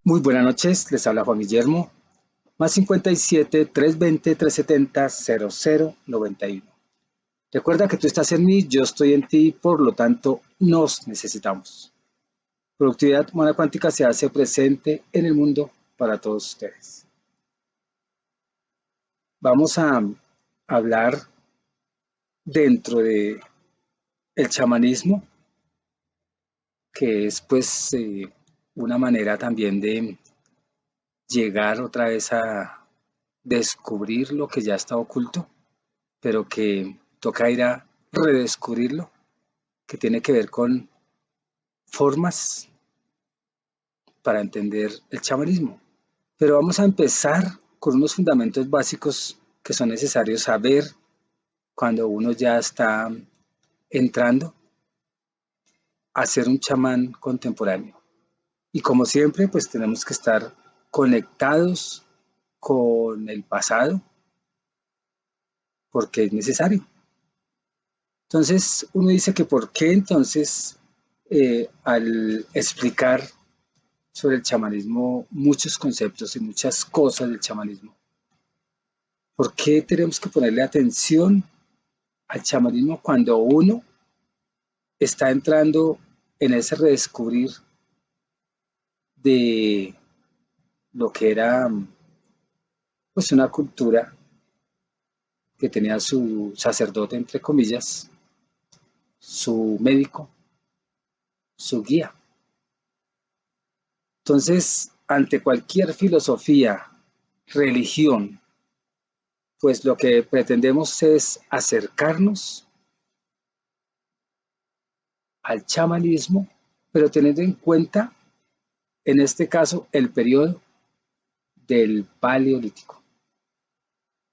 Muy buenas noches, les habla Juan Guillermo, más 57 320 370 0091. Recuerda que tú estás en mí, yo estoy en ti, por lo tanto nos necesitamos. Productividad humana cuántica se hace presente en el mundo para todos ustedes. Vamos a hablar dentro de el chamanismo, que es pues una manera también de llegar otra vez a descubrir lo que ya está oculto, pero que toca ir a redescubrirlo, que tiene que ver con formas para entender el chamanismo. Pero vamos a empezar con unos fundamentos básicos que son necesarios saber cuando uno ya está entrando a ser un chamán contemporáneo. Y como siempre, pues tenemos que estar conectados con el pasado porque es necesario. Entonces uno dice que por qué entonces al explicar sobre el chamanismo muchos conceptos y muchas cosas del chamanismo, ¿por qué tenemos que ponerle atención al chamanismo cuando uno está entrando en ese redescubrir de lo que era pues una cultura que tenía su sacerdote entre comillas, su médico, su guía? Entonces, ante cualquier filosofía, religión, pues lo que pretendemos es acercarnos al chamanismo, pero teniendo en cuenta, en este caso, el periodo del Paleolítico.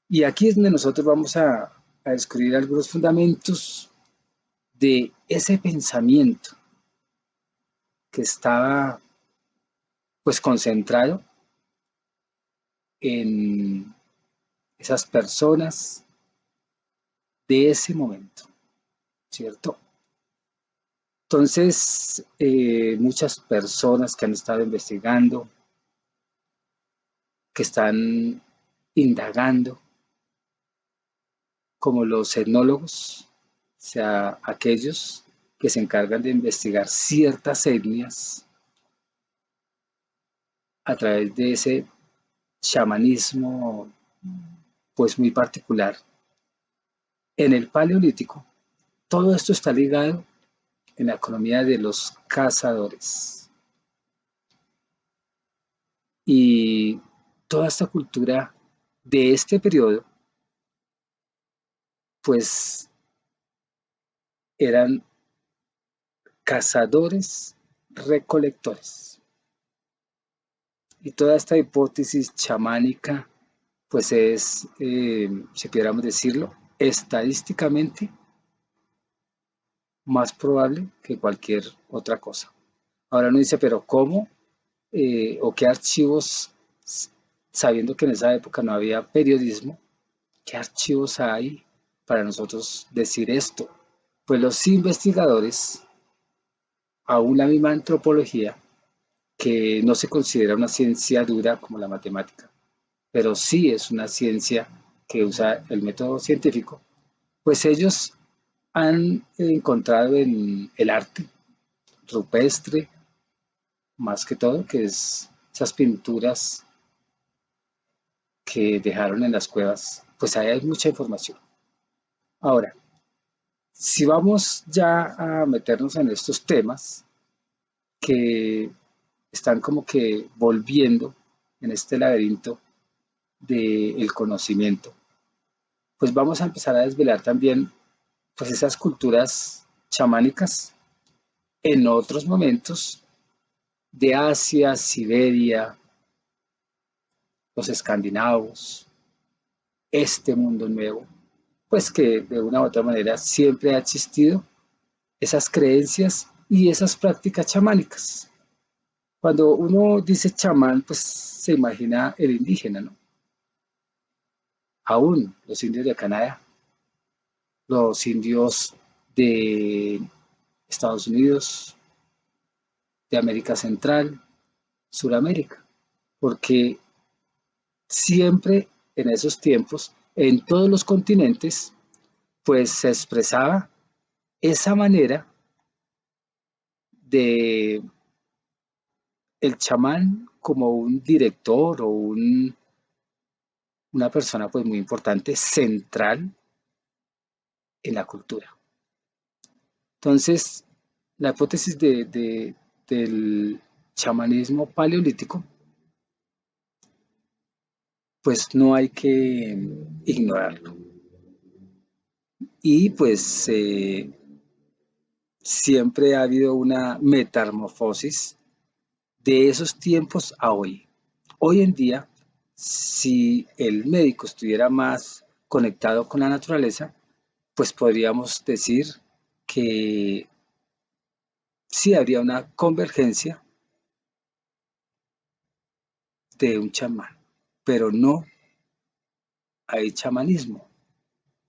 Y aquí es donde nosotros vamos a descubrir algunos fundamentos de ese pensamiento que estaba pues concentrado en esas personas de ese momento, ¿cierto? Entonces, muchas personas que han estado investigando, que están indagando, como los etnólogos, o sea, aquellos que se encargan de investigar ciertas etnias a través de ese chamanismo, pues muy particular. En el Paleolítico, todo esto está ligado en la economía de los cazadores. Y toda esta cultura de este periodo, pues eran cazadores recolectores. Y toda esta hipótesis chamánica, pues es, si pudiéramos decirlo, estadísticamente más probable que cualquier otra cosa. Ahora uno dice, pero ¿cómo o qué archivos, sabiendo que en esa época no había periodismo, qué archivos hay para nosotros decir esto? Pues los investigadores, aún la misma antropología, que no se considera una ciencia dura como la matemática, pero sí es una ciencia que usa el método científico, pues ellos han encontrado en el arte rupestre, más que todo, que es esas pinturas que dejaron en las cuevas, pues ahí hay mucha información. Ahora, si vamos ya a meternos en estos temas que están como que volviendo en este laberinto del conocimiento, pues vamos a empezar a desvelar también pues esas culturas chamánicas en otros momentos de Asia, Siberia, los escandinavos, este mundo nuevo, pues que de una u otra manera siempre ha existido esas creencias y esas prácticas chamánicas. Cuando uno dice chamán, pues se imagina el indígena, ¿no? Aún los indios de Canadá, los indios de Estados Unidos, de América Central, Suramérica. porque siempre en esos tiempos, en todos los continentes, pues se expresaba esa manera de el chamán como un director o una persona pues muy importante, central en la cultura. Entonces, la hipótesis del chamanismo paleolítico, pues no hay que ignorarlo. Y pues siempre ha habido una metamorfosis de esos tiempos a hoy. Hoy en día, si el médico estuviera más conectado con la naturaleza, pues podríamos decir que sí habría una convergencia de un chamán, pero no hay chamanismo,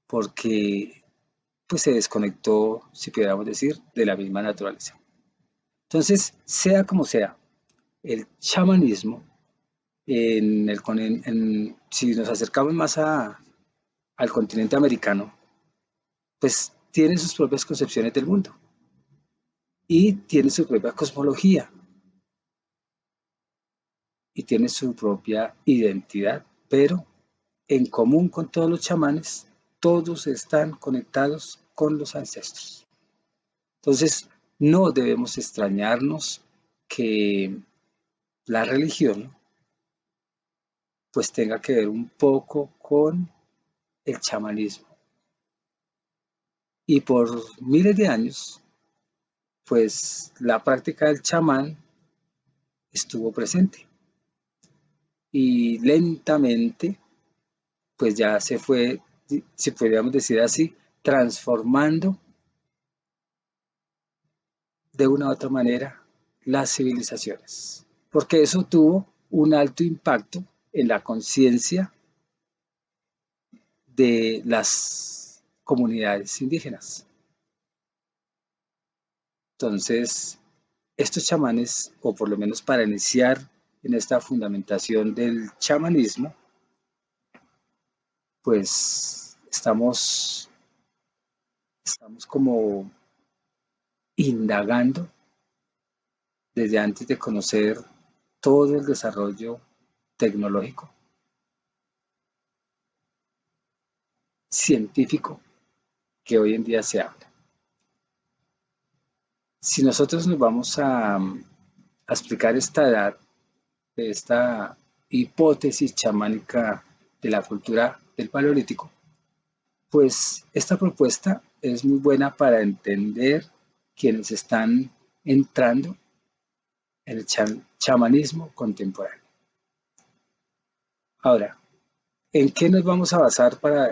porque pues se desconectó, si pudiéramos decir, de la misma naturaleza. Entonces, sea como sea, el chamanismo, si nos acercamos más al continente americano, pues tiene sus propias concepciones del mundo y tiene su propia cosmología y tiene su propia identidad, pero en común con todos los chamanes, todos están conectados con los ancestros. Entonces, no debemos extrañarnos que la religión pues tenga que ver un poco con el chamanismo. Y por miles de años, pues la práctica del chamán estuvo presente. Y lentamente, pues ya se fue, si podríamos decir así, transformando de una u otra manera las civilizaciones. Porque eso tuvo un alto impacto en la conciencia de las comunidades indígenas. Entonces, estos chamanes, o por lo menos para iniciar en esta fundamentación del chamanismo, pues estamos como indagando desde antes de conocer todo el desarrollo tecnológico, científico que hoy en día se habla. Si nosotros nos vamos a explicar esta edad, de esta hipótesis chamánica de la cultura del Paleolítico, pues esta propuesta es muy buena para entender quienes están entrando en el chamanismo contemporáneo. Ahora, ¿en qué nos vamos a basar para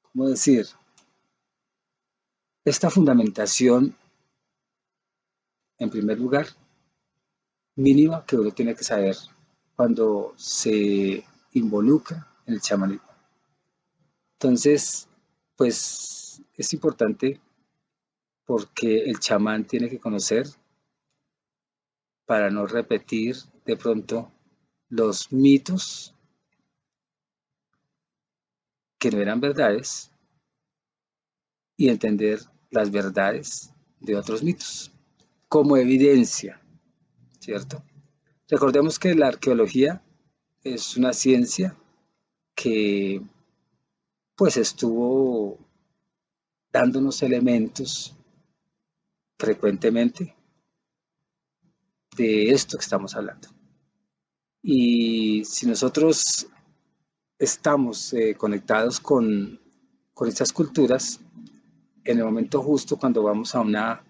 cómo decir, esta fundamentación, en primer lugar, mínima que uno tiene que saber cuando se involucra en el chamanismo? Entonces, pues es importante porque el chamán tiene que conocer para no repetir de pronto los mitos que no eran verdades y entender las verdades de otros mitos como evidencia, ¿cierto? Recordemos que la arqueología es una ciencia que pues estuvo dándonos elementos frecuentemente de esto que estamos hablando. Y si nosotros estamos conectados con estas culturas, en el momento justo cuando vamos a una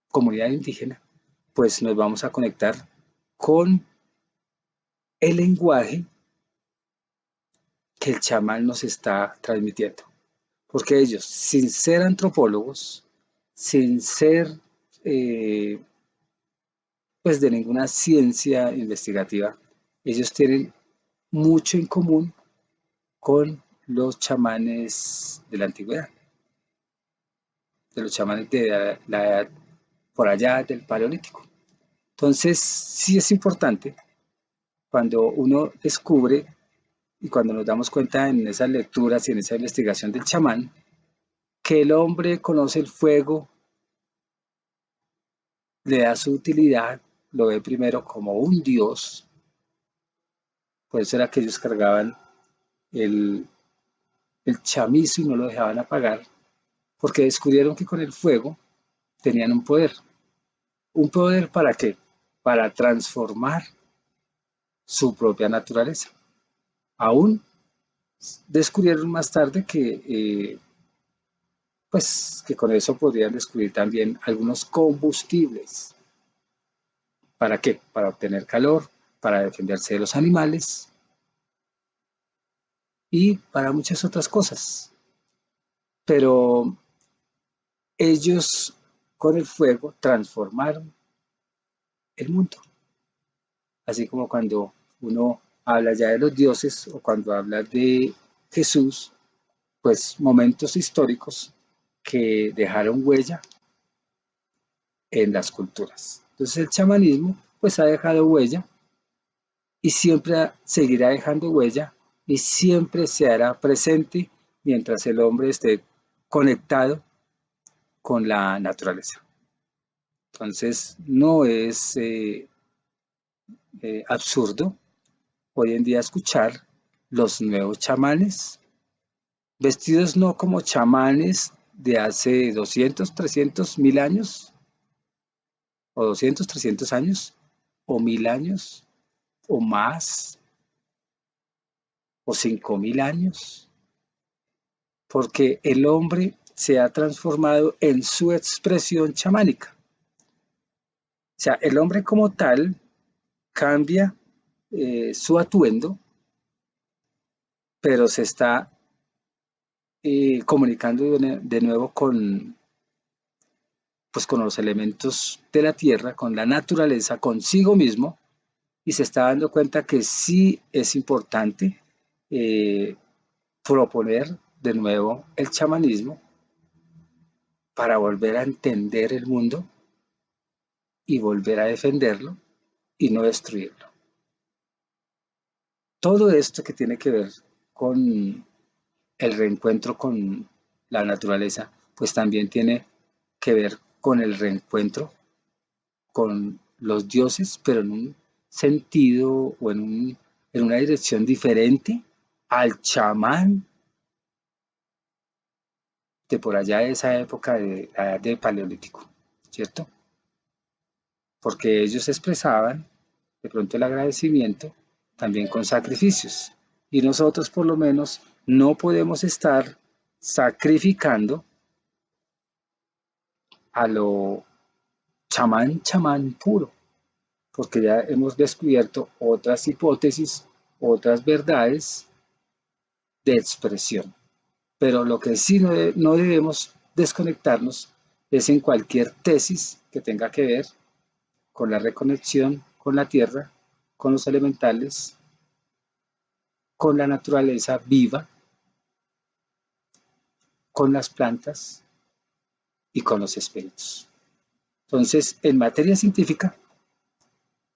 comunidad indígena, pues nos vamos a conectar con el lenguaje que el chamán nos está transmitiendo. Porque ellos, sin ser antropólogos, sin ser eh, pues de ninguna ciencia investigativa, ellos tienen mucho en común con los chamanes de la antigüedad, de los chamanes de la edad por allá del Paleolítico. Entonces, sí es importante cuando uno descubre y cuando nos damos cuenta en esas lecturas y en esa investigación del chamán, que el hombre conoce el fuego, le da su utilidad, lo ve primero como un dios, por eso era que ellos cargaban el, el chamizo y no lo dejaban apagar, porque descubrieron que con el fuego tenían un poder. ¿Un poder para qué? Para transformar su propia naturaleza. Aún descubrieron más tarde pues, que con eso podrían descubrir también algunos combustibles. ¿Para qué? Para obtener calor, para defenderse de los animales y para muchas otras cosas. Pero ellos con el fuego transformaron el mundo. Así como cuando uno habla ya de los dioses o cuando habla de Jesús, pues momentos históricos que dejaron huella en las culturas. Entonces el chamanismo pues ha dejado huella y siempre seguirá dejando huella y siempre se hará presente mientras el hombre esté conectado con la naturaleza. Entonces no es absurdo hoy en día escuchar los nuevos chamanes, vestidos no como chamanes de hace 200, 300, 1000 años, o 200, 300 años, o 1000 años, o más, o 5000 años, porque el hombre se ha transformado en su expresión chamánica. O sea, el hombre como tal cambia su atuendo, pero se está comunicando de nuevo pues, con los elementos de la tierra, con la naturaleza, consigo mismo, y se está dando cuenta que sí es importante eh, proponer de nuevo el chamanismo para volver a entender el mundo y volver a defenderlo y no destruirlo. Todo esto que tiene que ver con el reencuentro con la naturaleza, pues también tiene que ver con el reencuentro con los dioses, pero en un sentido o en una dirección diferente al chamán de por allá de esa época de la edad del Paleolítico, ¿cierto? Porque ellos expresaban de pronto el agradecimiento también con sacrificios. Y nosotros por lo menos no podemos estar sacrificando a lo chamán, chamán puro, porque ya hemos descubierto otras hipótesis, otras verdades de expresión. Pero lo que sí no debemos desconectarnos es en cualquier tesis que tenga que ver con la reconexión con la tierra, con los elementales, con la naturaleza viva, con las plantas y con los espíritus. Entonces, en materia científica,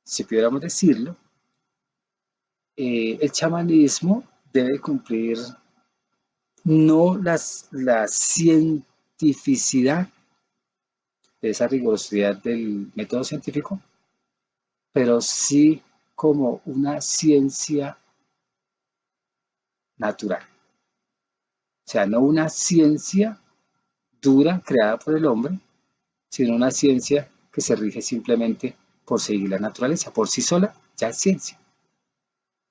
si pudiéramos decirlo, el chamanismo debe cumplir no la cientificidad de esa rigurosidad del método científico, pero sí como una ciencia natural. O sea, no una ciencia dura creada por el hombre, sino una ciencia que se rige simplemente por seguir la naturaleza. Por sí sola ya es ciencia,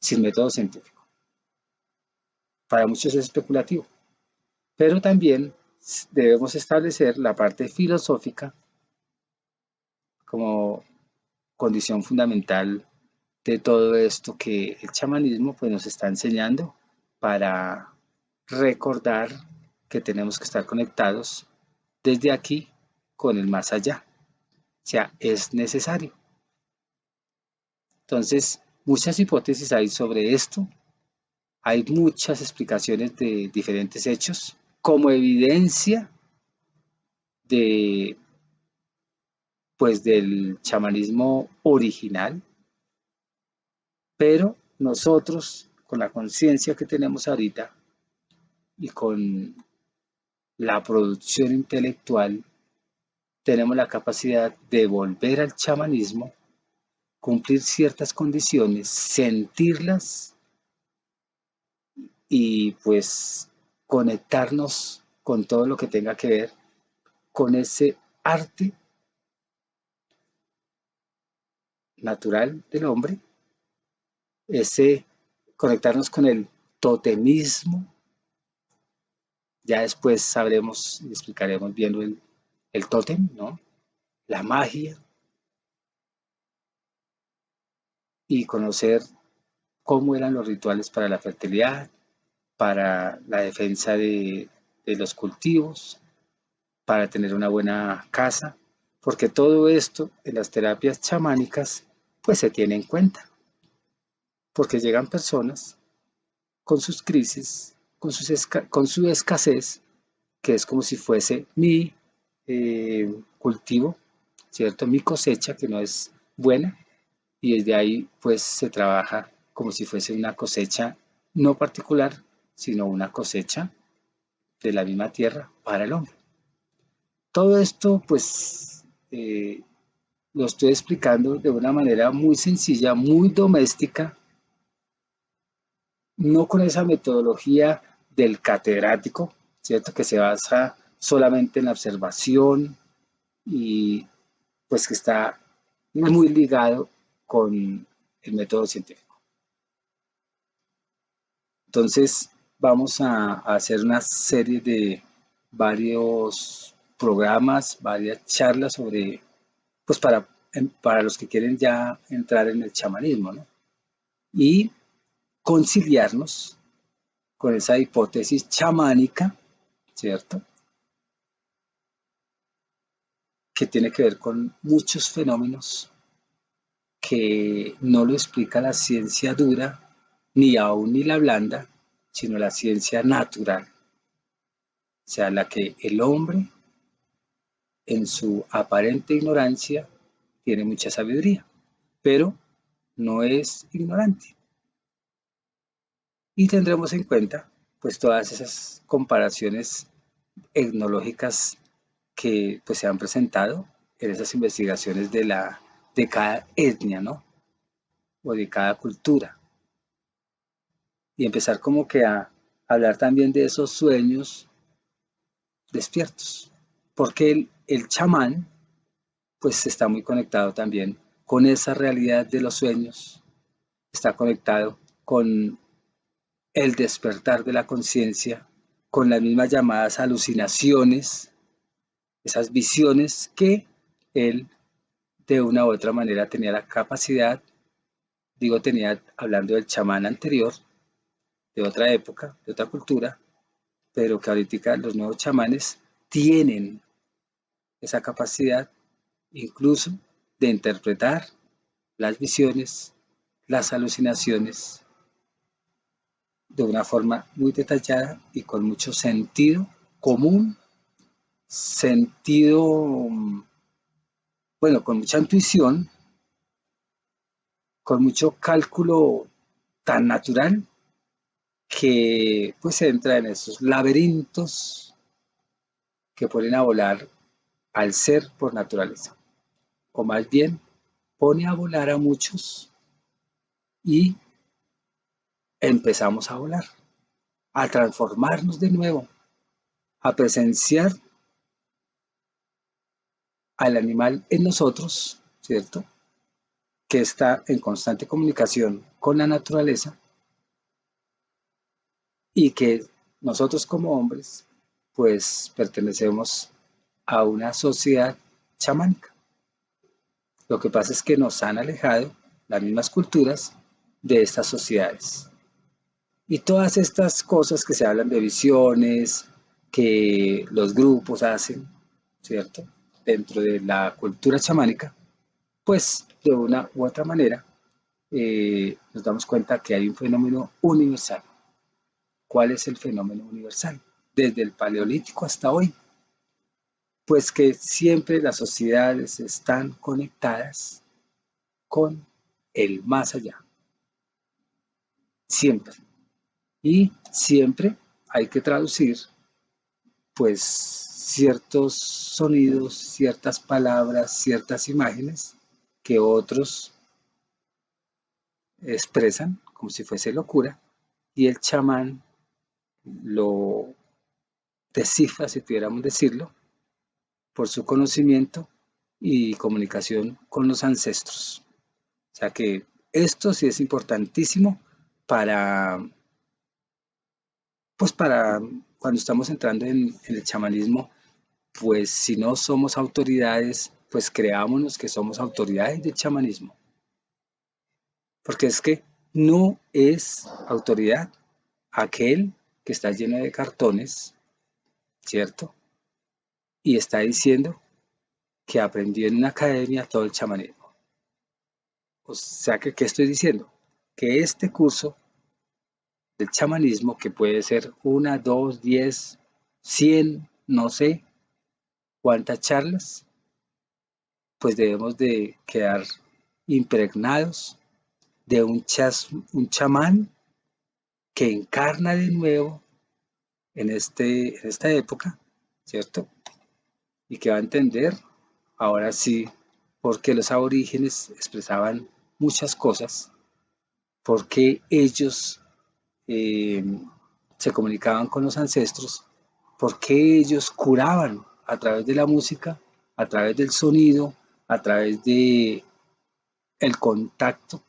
sin método científico. Para muchos es especulativo, pero también debemos establecer la parte filosófica como condición fundamental de todo esto que el chamanismo pues, nos está enseñando para recordar que tenemos que estar conectados desde aquí con el más allá. O sea, es necesario. Entonces, muchas hipótesis hay sobre esto, hay muchas explicaciones de diferentes hechos como evidencia de pues del chamanismo original, pero nosotros con la conciencia que tenemos ahorita y con la producción intelectual tenemos la capacidad de volver al chamanismo, cumplir ciertas condiciones, sentirlas y pues conectarnos con todo lo que tenga que ver con ese arte natural del hombre, ese conectarnos con el totemismo. Ya después sabremos y explicaremos bien el tótem, ¿no? La magia y conocer cómo eran los rituales para la fertilidad, para la defensa de los cultivos, para tener una buena casa, porque todo esto en las terapias chamánicas pues se tiene en cuenta, porque llegan personas con sus crisis, con su escasez, que es como si fuese mi cultivo, ¿cierto? Mi cosecha, que no es buena, y desde ahí pues se trabaja como si fuese una cosecha no particular, sino una cosecha de la misma tierra para el hombre. Todo esto pues lo estoy explicando de una manera muy sencilla, muy doméstica, no con esa metodología del catedrático, ¿cierto? Que se basa solamente en la observación y pues que está muy ligado con el método científico. Entonces vamos a hacer una serie de varios programas, varias charlas sobre, pues para los que quieren ya entrar en el chamanismo, ¿no? Y conciliarnos con esa hipótesis chamánica, ¿cierto? Que tiene que ver con muchos fenómenos que no lo explica la ciencia dura, ni aún ni la blanda, sino la ciencia natural, o sea, la que el hombre, en su aparente ignorancia, tiene mucha sabiduría, pero no es ignorante. Y tendremos en cuenta, pues, todas esas comparaciones etnológicas que pues, se han presentado en esas investigaciones de cada etnia, ¿no? O de cada cultura. Y empezar como que a hablar también de esos sueños despiertos. Porque el chamán pues está muy conectado también con esa realidad de los sueños, está conectado con el despertar de la conciencia, con las mismas llamadas alucinaciones, esas visiones que él de una u otra manera tenía la capacidad, digo tenía hablando del chamán anterior, de otra época, de otra cultura, pero que ahorita los nuevos chamanes tienen esa capacidad incluso de interpretar las visiones, las alucinaciones de una forma muy detallada y con mucho sentido común, sentido, bueno, con mucha intuición, con mucho cálculo tan natural que pues se entra en esos laberintos que ponen a volar al ser por naturaleza, o más bien pone a volar a muchos y empezamos a volar, a transformarnos de nuevo, a presenciar al animal en nosotros, ¿cierto? Que está en constante comunicación con la naturaleza y que nosotros como hombres, pues pertenecemos a una sociedad chamánica. Lo que pasa es que nos han alejado las mismas culturas de estas sociedades. Y todas estas cosas que se hablan de visiones, que los grupos hacen, ¿cierto? Dentro de la cultura chamánica, pues de una u otra manera nos damos cuenta que hay un fenómeno universal. ¿Cuál es el fenómeno universal? Desde el Paleolítico hasta hoy, pues que siempre las sociedades están conectadas con el más allá, siempre. Y siempre hay que traducir pues ciertos sonidos, ciertas palabras, ciertas imágenes que otros expresan como si fuese locura y el chamán lo descifra, si pudiéramos decirlo, por su conocimiento y comunicación con los ancestros. O sea que esto sí es importantísimo para, pues para cuando estamos entrando en el chamanismo, pues si no somos autoridades, pues creámonos que somos autoridades del chamanismo. Porque es que no es autoridad aquel que está lleno de cartones, ¿cierto? Y está diciendo que aprendió en una academia todo el chamanismo. O sea que, ¿qué estoy diciendo? Que este curso del chamanismo, que puede ser una, dos, 10, 100, no sé cuántas charlas, pues debemos de quedar impregnados de un chamán que encarna de nuevo en esta época, ¿cierto? Y que va a entender, ahora sí, por qué los aborígenes expresaban muchas cosas, por qué ellos eh, se comunicaban con los ancestros, por qué ellos curaban a través de la música, a través del sonido, a través de el contacto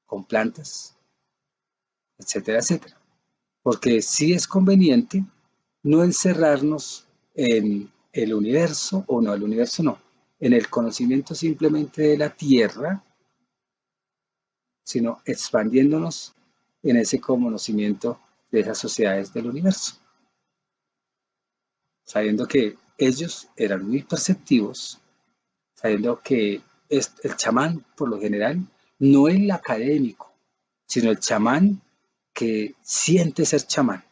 con plantas, etcétera, etcétera. Porque sí es conveniente no encerrarnos en el universo, o no, el universo no, en el conocimiento simplemente de la Tierra, sino expandiéndonos en ese conocimiento de esas sociedades del universo, sabiendo que ellos eran muy perceptivos, sabiendo que el chamán, por lo general, no el académico, sino el chamán que siente ser chamán,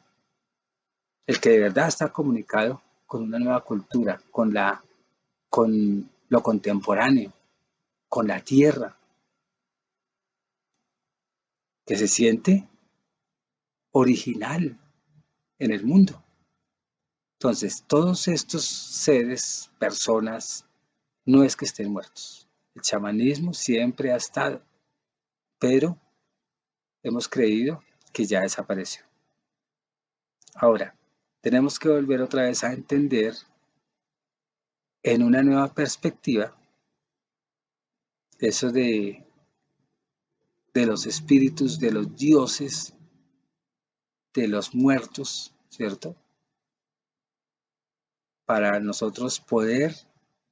el que de verdad está comunicado con una nueva cultura, con lo contemporáneo, con la tierra, que se siente original en el mundo. Entonces, todos estos seres, personas, no es que estén muertos. El chamanismo siempre ha estado, pero hemos creído que ya desapareció. Ahora, tenemos que volver otra vez a entender en una nueva perspectiva eso de los espíritus, de los dioses, de los muertos, ¿cierto? Para nosotros poder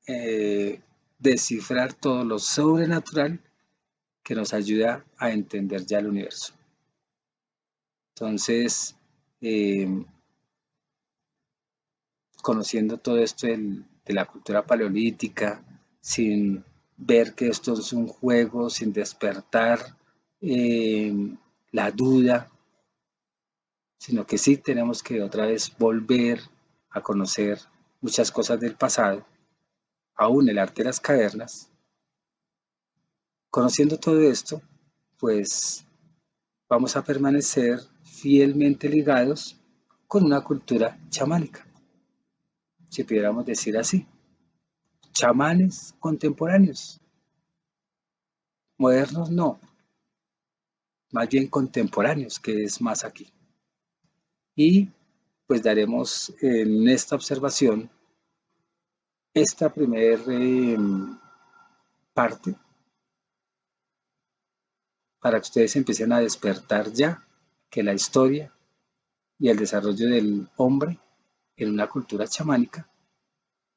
eh, descifrar todo lo sobrenatural que nos ayuda a entender ya el universo. Entonces, eh, conociendo todo esto de la cultura paleolítica, sin ver que esto es un juego, sin despertar eh, la duda, sino que sí tenemos que otra vez volver a conocer muchas cosas del pasado, aún el arte de las cavernas. Conociendo todo esto, pues vamos a permanecer fielmente ligados con una cultura chamánica, si pudiéramos decir así. Chamanes contemporáneos, modernos no, más bien contemporáneos, que es más aquí. Y pues daremos en esta observación esta primera parte para que ustedes empiecen a despertar ya que la historia y el desarrollo del hombre en una cultura chamánica,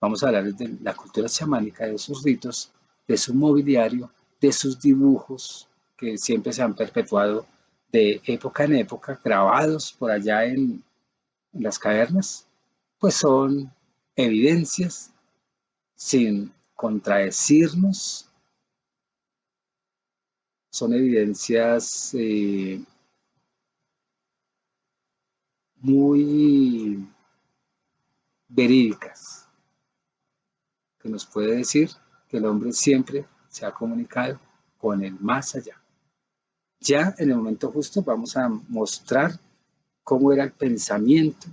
vamos a hablar de la cultura chamánica, de sus ritos, de su mobiliario, de sus dibujos que siempre se han perpetuado de época en época, grabados por allá en las cavernas, pues son evidencias sin contradecirnos, son evidencias muy verídicas, que nos puede decir que el hombre siempre se ha comunicado con el más allá. Ya en el momento justo vamos a mostrar cómo era el pensamiento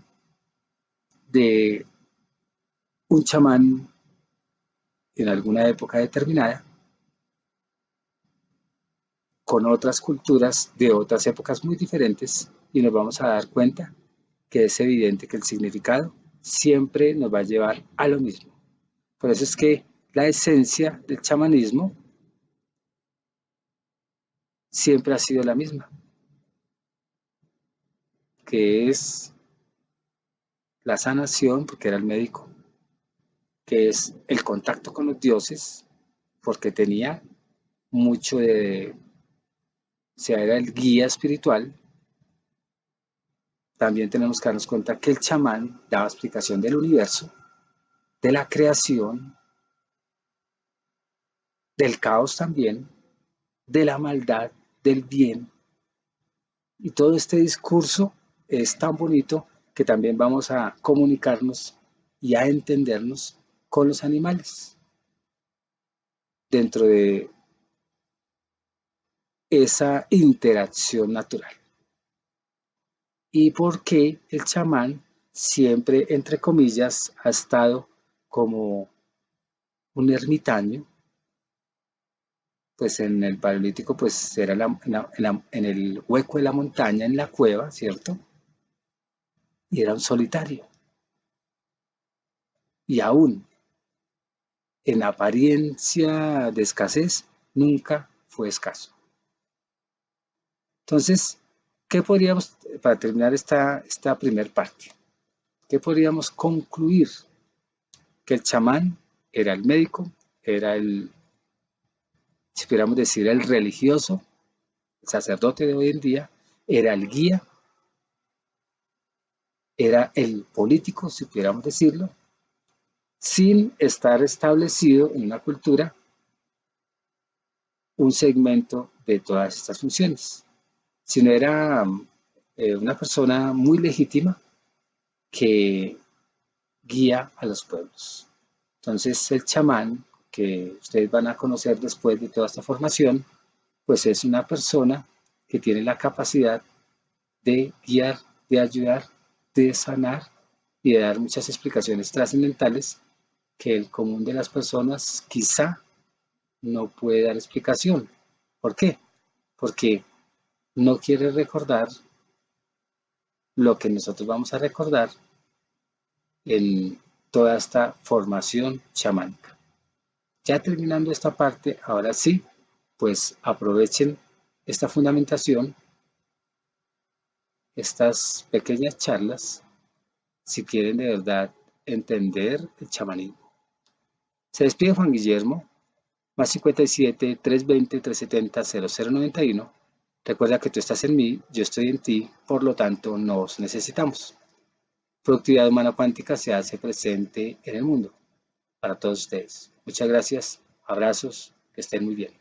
de un chamán en alguna época determinada con otras culturas de otras épocas muy diferentes, y nos vamos a dar cuenta que es evidente que el significado siempre nos va a llevar a lo mismo. Por eso es que la esencia del chamanismo siempre ha sido la misma, que es la sanación, porque era el médico, que es el contacto con los dioses, porque tenía mucho de, o sea, era el guía espiritual. También tenemos que darnos cuenta que el chamán daba explicación del universo, de la creación, del caos también, de la maldad, del bien. Y todo este discurso es tan bonito que también vamos a comunicarnos y a entendernos con los animales dentro de esa interacción natural. Y por qué el chamán siempre, entre comillas, ha estado como un ermitaño. Pues en el Paleolítico pues era en el hueco de la montaña, en la cueva, ¿cierto? Y era un solitario. Y aún en apariencia de escasez, nunca fue escaso. Entonces, ¿qué podríamos, para terminar esta primera parte, qué podríamos concluir? Que el chamán era el médico, era el, si pudiéramos decir, el religioso, el sacerdote de hoy en día, era el guía, era el político, si pudiéramos decirlo, sin estar establecido en una cultura un segmento de todas estas funciones, sino era una persona muy legítima que guía a los pueblos. Entonces el chamán, que ustedes van a conocer después de toda esta formación, pues es una persona que tiene la capacidad de guiar, de ayudar, de sanar y de dar muchas explicaciones trascendentales que el común de las personas quizá no puede dar explicación. ¿Por qué? Porque no quiere recordar lo que nosotros vamos a recordar en toda esta formación chamánica. Ya terminando esta parte, ahora sí, pues aprovechen esta fundamentación, estas pequeñas charlas, si quieren de verdad entender el chamanismo. Se despide Juan Guillermo, más 57 320 370 0091. Recuerda que tú estás en mí, yo estoy en ti, por lo tanto nos necesitamos. Productividad Humana Cuántica se hace presente en el mundo para todos ustedes. Muchas gracias, abrazos, que estén muy bien.